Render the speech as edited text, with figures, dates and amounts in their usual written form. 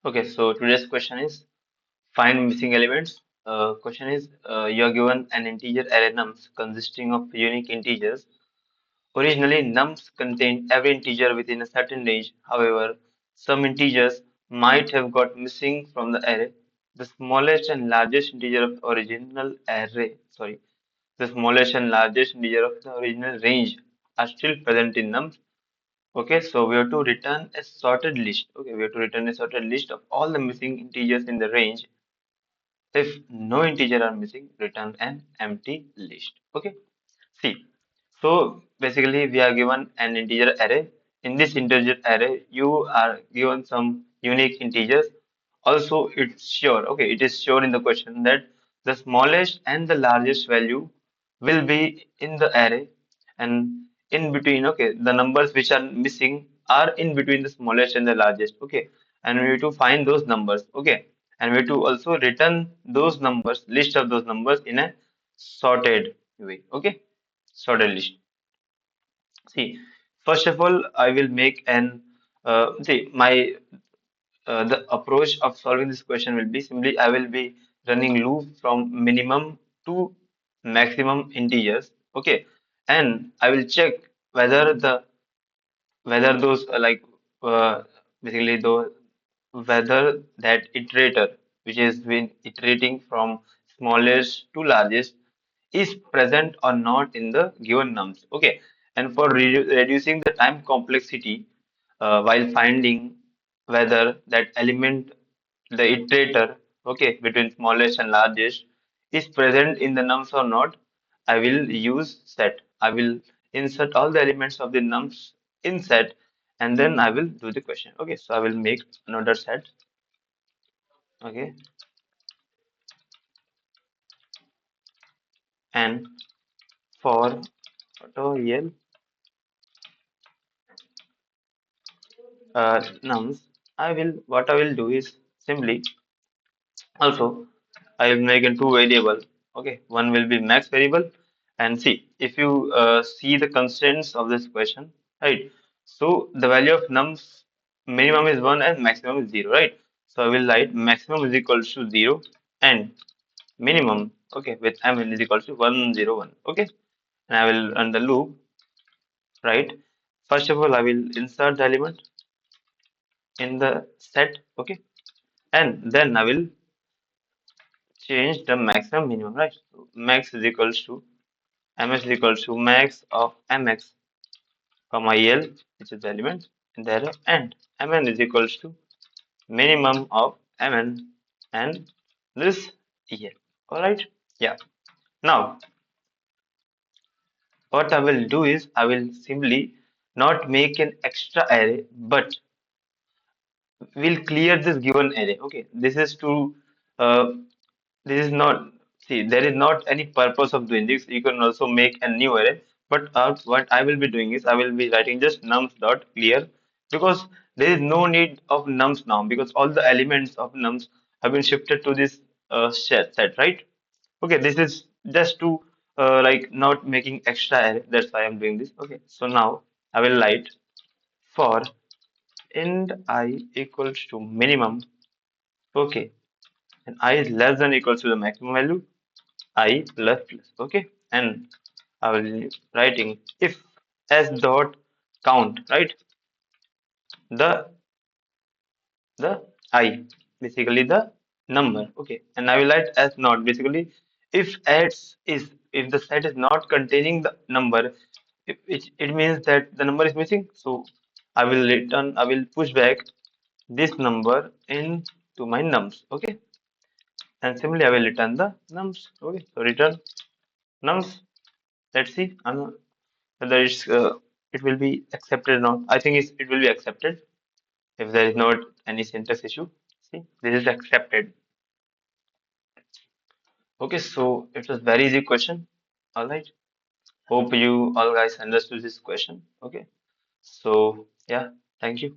Okay, so today's question is find missing elements. Question is you are given an integer array nums consisting of unique integers. Originally, nums contained every integer within a certain range. However, some integers might have got missing from the array. The smallest and largest integer of the original array, sorry, the smallest and largest integer of the original range are still present in nums. Okay, so we have to return a sorted list. Okay, we have to return a sorted list of all the missing integers in the range. If no integer are missing, return an empty list. Okay, see. So basically, we are given an integer array. In this integer array, you are given some unique integers. Also, it's sure. Okay, it is sure in the question that the smallest and the largest value will be in the array, and in between. Okay, the numbers which are missing are in between the smallest and the largest. Okay, and we have to find those numbers. Okay, and we have to also return those numbers, list of those numbers in a sorted way. Okay, sorted list. See, first of all, I will make an see my the approach of solving this question will be simply I will be running loop from minimum to maximum integers. Okay, and I will check whether the whether those basically those whether that iterator which is been iterating from smallest to largest is present or not in the given nums. Okay, and for reducing the time complexity while finding whether that element, the iterator, okay, between smallest and largest is present in the nums or not, I will use set. I will insert all the elements of the nums in set and then I will do the question. Okay, so I will make another set. Okay, and for auto yel nums, what I will do is simply also I will make in two variable. Okay, one will be max variable, and see if you see the constraints of this question, right? So the value of nums minimum is one and maximum is zero, right? So I will write maximum is equal to zero and minimum, okay, with m is equal to 101. Okay, and I will run the loop, right? First of all, I will insert the element in the set, okay, and then I will change the maximum minimum, right? So max is equals to ms is equals to max of mx comma el, which is the element in the array, and mn is equals to minimum of mn and this el. All right, yeah. Now what I will do is I will simply not make an extra array, but will clear this given array. Okay, this is to uh, this is not, see, there is not any purpose of doing this. You can also make a new array, but what I will be doing is I will be writing just nums dot clear, because there is no need of nums now because all the elements of nums have been shifted to this set, right? Okay, this is just to like not making extra array, that's why I'm doing this. Okay, so now I will write for int I equals to minimum. Okay, and I is less than equals to the maximum value I plus plus. Okay, and I will be writing if s dot count, right, the the I, basically the number. Okay, and I will write as not, basically if s is, if the set is not containing the number, it means that the number is missing. So I will return, I will push back this number into my nums. Okay, and similarly I will return the nums. Okay, so return nums. Let's see whether it will be accepted or not. I think it will be accepted if there is not any syntax issue. See, this is accepted. Okay, so it was very easy question. All right. Hope you all guys understood this question. Okay. So yeah, thank you.